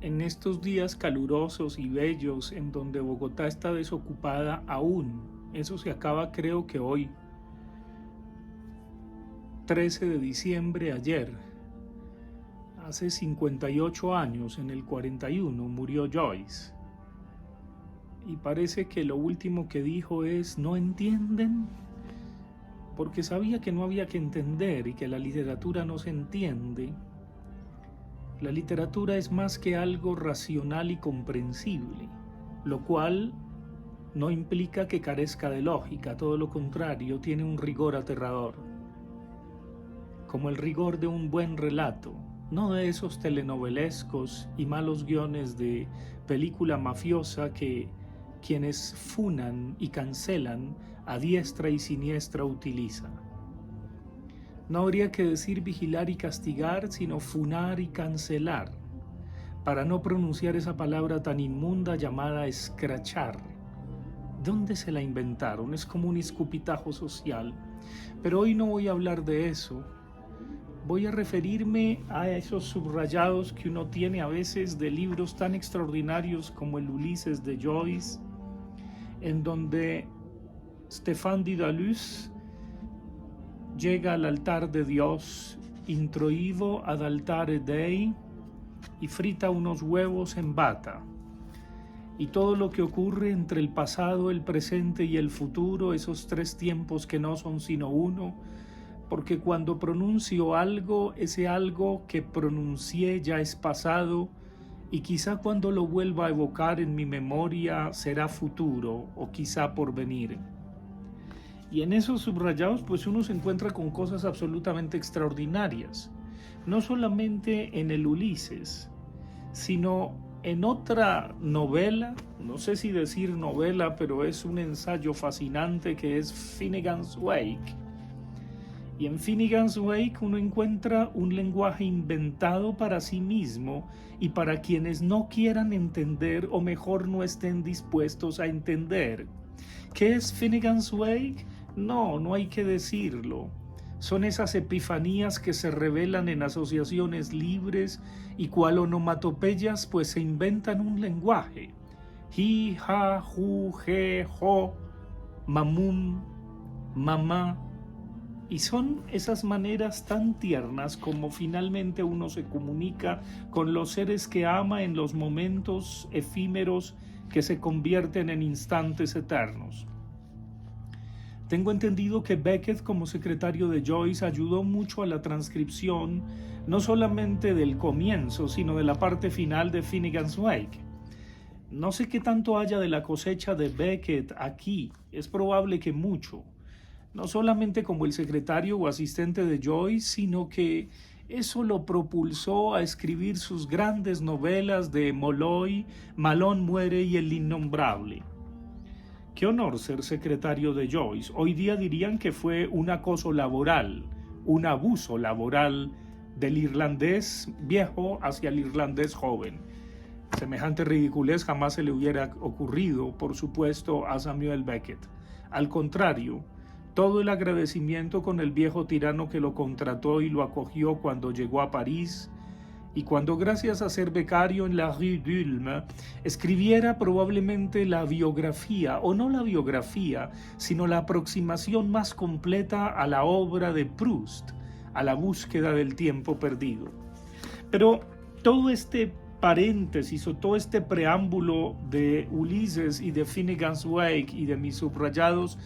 en estos días calurosos y bellos en donde Bogotá está desocupada aún. Eso se acaba creo que hoy, 13 de diciembre, ayer. Hace 58 años, en el 41, murió Joyce. Y parece que lo último que dijo es: ¿no entienden? Porque sabía que no había que entender y que la literatura no se entiende. La literatura es más que algo racional y comprensible, lo cual no implica que carezca de lógica, todo lo contrario, tiene un rigor aterrador, como el rigor de un buen relato, no de esos telenovelescos y malos guiones de película mafiosa que quienes funan y cancelan a diestra y siniestra utilizan. No habría que decir vigilar y castigar, sino funar y cancelar, para no pronunciar esa palabra tan inmunda llamada escrachar. ¿Dónde se la inventaron? Es como un escupitajo social. Pero hoy no voy a hablar de eso. Voy a referirme a esos subrayados que uno tiene a veces de libros tan extraordinarios como el Ulises de Joyce, en donde Stéphane Dedalus llega al altar de Dios, introivo ad altare Dei, y frita unos huevos en bata. Y todo lo que ocurre entre el pasado, el presente y el futuro, esos tres tiempos que no son sino uno, porque cuando pronuncio algo, ese algo que pronuncié ya es pasado, y quizá cuando lo vuelva a evocar en mi memoria será futuro, o quizá por venir. Y en esos subrayados pues uno se encuentra con cosas absolutamente extraordinarias, no solamente en el Ulises, sino en otra novela, no sé si decir novela, pero es un ensayo fascinante que es Finnegans Wake. Y en Finnegans Wake uno encuentra un lenguaje inventado para sí mismo y para quienes no quieran entender o mejor no estén dispuestos a entender. ¿Qué es Finnegans Wake? No hay que decirlo. Son esas epifanías que se revelan en asociaciones libres y cual onomatopeyas pues se inventan un lenguaje. Hi, ha, ju, je, jo, mamum, mamá. Y son esas maneras tan tiernas como finalmente uno se comunica con los seres que ama en los momentos efímeros que se convierten en instantes eternos. Tengo entendido que Beckett, como secretario de Joyce, ayudó mucho a la transcripción no solamente del comienzo, sino de la parte final de Finnegans Wake. No sé qué tanto haya de la cosecha de Beckett aquí, es probable que mucho. No solamente como el secretario o asistente de Joyce, sino que eso lo propulsó a escribir sus grandes novelas de Molloy, Malone muere y El innombrable. Qué honor ser secretario de Joyce. Hoy día dirían que fue un acoso laboral, un abuso laboral del irlandés viejo hacia el irlandés joven. Semejante ridiculez jamás se le hubiera ocurrido, por supuesto, a Samuel Beckett. Al contrario, todo el agradecimiento con el viejo tirano que lo contrató y lo acogió cuando llegó a París, y cuando gracias a ser becario en la Rue d'Ulm escribiera probablemente la biografía, o no la biografía, sino la aproximación más completa a la obra de Proust, a la búsqueda del tiempo perdido. Pero todo este paréntesis o todo este preámbulo de Ulises y de Finnegans Wake y de mis subrayados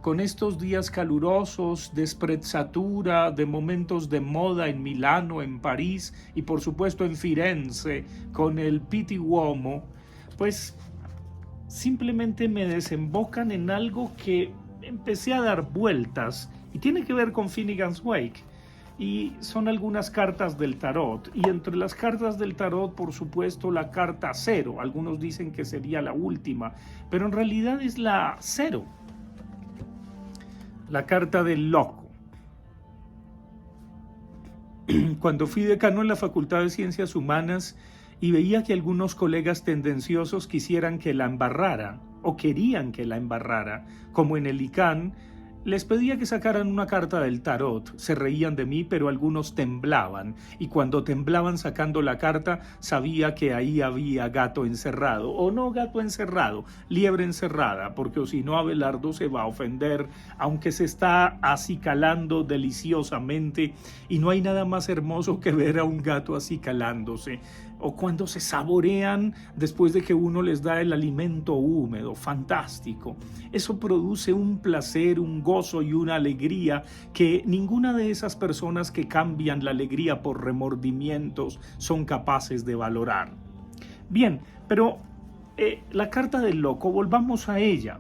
con estos días calurosos de sprezzatura, de momentos de moda en Milano, en París y por supuesto en Firenze con el Pitti Uomo, pues simplemente me desembocan en algo que empecé a dar vueltas y tiene que ver con Finnegans Wake. Y son algunas cartas del tarot, y entre las cartas del tarot, por supuesto, la carta 0, algunos dicen que sería la última, pero en realidad es la 0, la carta del loco. Cuando fui decano en la Facultad de Ciencias Humanas y veía que algunos colegas tendenciosos quisieran que la embarrara, o querían que la embarrara, como en el ICANN, Les pedía que sacaran una carta del tarot, se reían de mí, pero algunos temblaban, y cuando temblaban sacando la carta, sabía que ahí había gato encerrado, o no gato encerrado, liebre encerrada, porque o si no Abelardo se va a ofender, aunque se está acicalando deliciosamente, y no hay nada más hermoso que ver a un gato acicalándose, o cuando se saborean después de que uno les da el alimento húmedo, fantástico. Eso produce un placer, un gozo y una alegría que ninguna de esas personas que cambian la alegría por remordimientos son capaces de valorar. Bien, pero la carta del loco, volvamos a ella.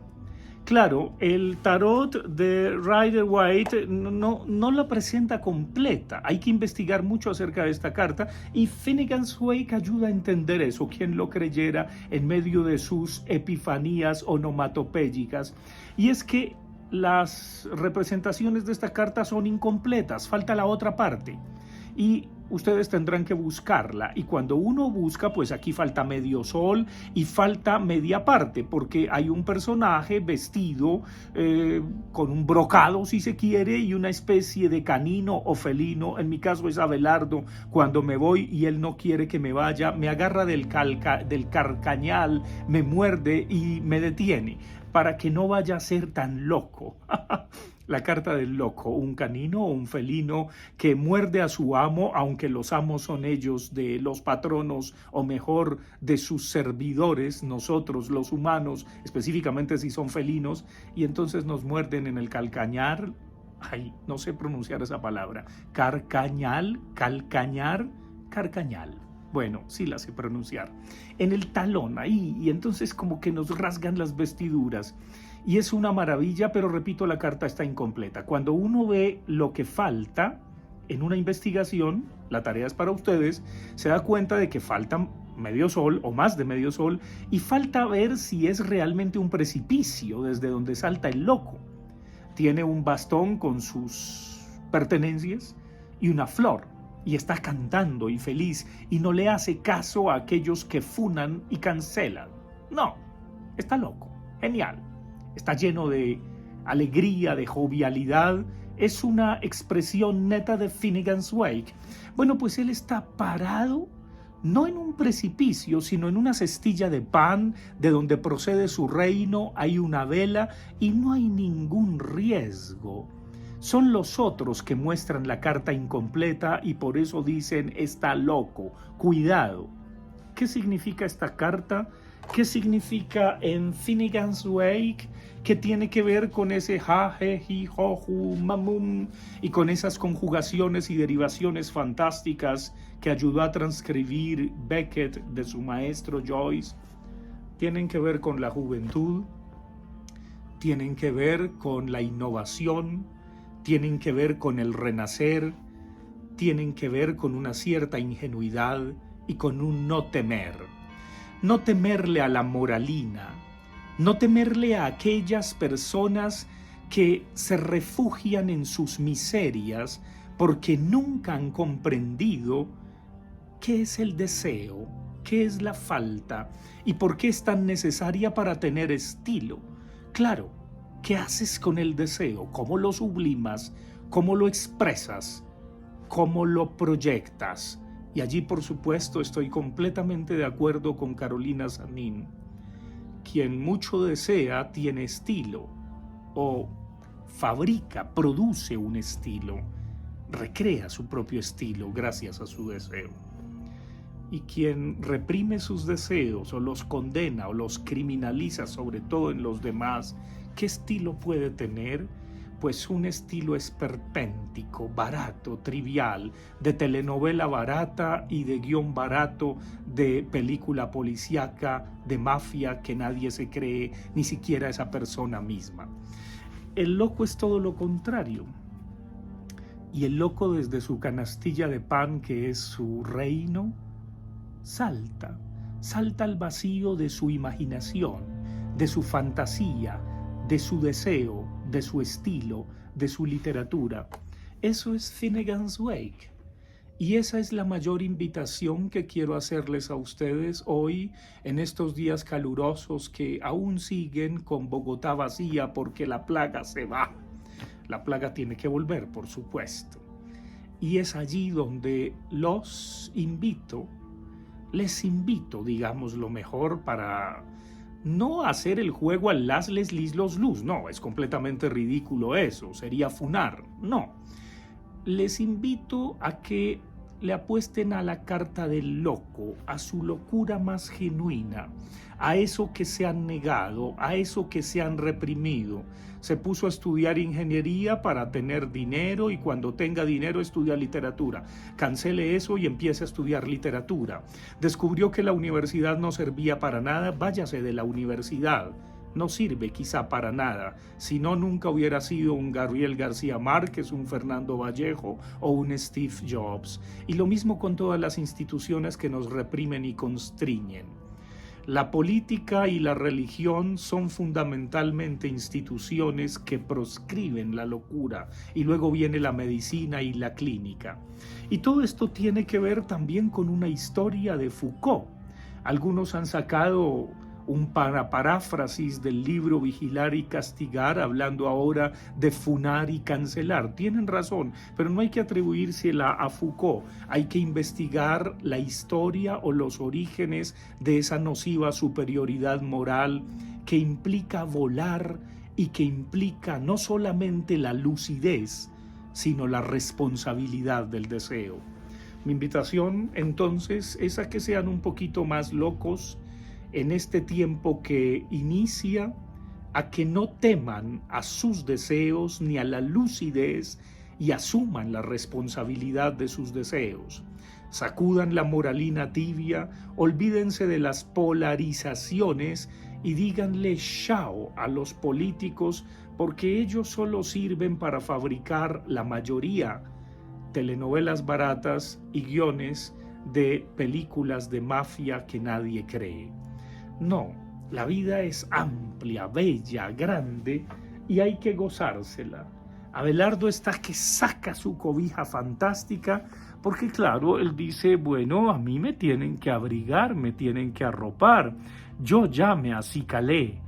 Claro, el tarot de Rider-Waite no la presenta completa. Hay que investigar mucho acerca de esta carta y Finnegan's Wake ayuda a entender eso, quien lo creyera en medio de sus epifanías onomatopéyicas. Y es que las representaciones de esta carta son incompletas, falta la otra parte. Y ustedes tendrán que buscarla, y cuando uno busca, pues aquí falta medio sol y falta media parte, porque hay un personaje vestido con un brocado, si se quiere, y una especie de canino o felino. En mi caso es Abelardo. Cuando me voy y él no quiere que me vaya, me agarra del carcañal, me muerde y me detiene para que no vaya a ser tan loco. La carta del loco, un canino o un felino que muerde a su amo, aunque los amos son ellos de los patronos, o mejor, de sus servidores, nosotros los humanos, específicamente si son felinos, y entonces nos muerden en el calcañar. Ay, no sé pronunciar esa palabra. Carcañal, calcañar, carcañal. Bueno, sí la sé pronunciar. En el talón, ahí, y entonces como que nos rasgan las vestiduras. Y es una maravilla, pero repito, la carta está incompleta. Cuando uno ve lo que falta en una investigación, la tarea es para ustedes, se da cuenta de que falta medio sol o más de medio sol, y falta ver si es realmente un precipicio desde donde salta el loco. Tiene un bastón con sus pertenencias y una flor, y está cantando y feliz, y no le hace caso a aquellos que funan y cancelan. No, está loco, genial. Está lleno de alegría, de jovialidad. Es una expresión neta de Finnegan's Wake. Bueno, pues él está parado, no en un precipicio, sino en una cestilla de pan, de donde procede su reino. Hay una vela y no hay ningún riesgo. Son los otros que muestran la carta incompleta y por eso dicen está loco, cuidado. ¿Qué significa esta carta? ¿Qué significa en Finnegan's Wake? ¿Qué tiene que ver con ese ja, je, ji, jo, ju, mamum y con esas conjugaciones y derivaciones fantásticas que ayudó a transcribir Beckett de su maestro Joyce? Tienen que ver con la juventud, tienen que ver con la innovación, tienen que ver con el renacer, tienen que ver con una cierta ingenuidad y con un no temer. No temerle a la moralina, no temerle a aquellas personas que se refugian en sus miserias porque nunca han comprendido qué es el deseo, qué es la falta y por qué es tan necesaria para tener estilo. Claro, ¿qué haces con el deseo? ¿Cómo lo sublimas? ¿Cómo lo expresas? ¿Cómo lo proyectas? Y allí, por supuesto, estoy completamente de acuerdo con Carolina Sanín. Quien mucho desea tiene estilo, o fabrica, produce un estilo, recrea su propio estilo gracias a su deseo. Y quien reprime sus deseos o los condena o los criminaliza, sobre todo en los demás, ¿qué estilo puede tener? Pues un estilo esperpéntico, barato, trivial, de telenovela barata y de guión barato, de película policíaca, de mafia que nadie se cree, ni siquiera esa persona misma. El loco es todo lo contrario. Y el loco, desde su canastilla de pan, que es su reino, salta al vacío de su imaginación, de su fantasía, de su deseo, de su estilo, de su literatura. Eso es Finnegan's Wake. Y esa es la mayor invitación que quiero hacerles a ustedes hoy, en estos días calurosos que aún siguen con Bogotá vacía porque la plaga se va. La plaga tiene que volver, por supuesto. Y es allí donde les invito, digamos, lo mejor para no hacer el juego al las, les, lis, los, lus. No, es completamente ridículo eso, sería funar. No, les invito a que le apuesten a la carta del loco, a su locura más genuina, a eso que se han negado, a eso que se han reprimido. Se puso a estudiar ingeniería para tener dinero y cuando tenga dinero estudia literatura. Cancele eso y empiece a estudiar literatura. Descubrió que la universidad no servía para nada, váyase de la universidad. No sirve quizá para nada, si no nunca hubiera sido un Gabriel García Márquez, un Fernando Vallejo o un Steve Jobs. Y lo mismo con todas las instituciones que nos reprimen y constriñen. La política y la religión son fundamentalmente instituciones que proscriben la locura y luego viene la medicina y la clínica. Y todo esto tiene que ver también con una historia de Foucault. Algunos han sacado un paráfrasis del libro Vigilar y Castigar, hablando ahora de funar y cancelar. Tienen razón, pero no hay que atribuírsela a Foucault. Hay que investigar la historia o los orígenes de esa nociva superioridad moral que implica volar y que implica no solamente la lucidez, sino la responsabilidad del deseo. Mi invitación entonces es a que sean un poquito más locos en este tiempo que inicia, a que no teman a sus deseos ni a la lucidez y asuman la responsabilidad de sus deseos. Sacudan la moralina tibia, olvídense de las polarizaciones y díganle chao a los políticos porque ellos solo sirven para fabricar la mayoría telenovelas baratas y guiones de películas de mafia que nadie cree. No, la vida es amplia, bella, grande y hay que gozársela. Abelardo está que saca su cobija fantástica porque claro, él dice, bueno, a mí me tienen que abrigar, me tienen que arropar. Yo ya me acicalé,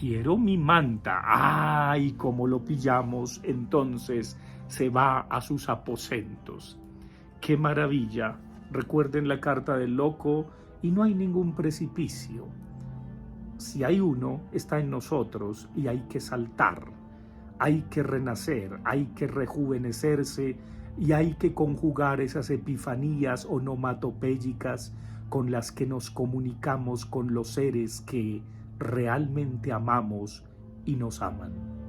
quiero mi manta. ¡Ay, cómo lo pillamos! Entonces se va a sus aposentos. ¡Qué maravilla! Recuerden la carta del loco y no hay ningún precipicio. Si hay uno, está en nosotros y hay que saltar, hay que renacer, hay que rejuvenecerse y hay que conjugar esas epifanías onomatopéyicas con las que nos comunicamos con los seres que realmente amamos y nos aman.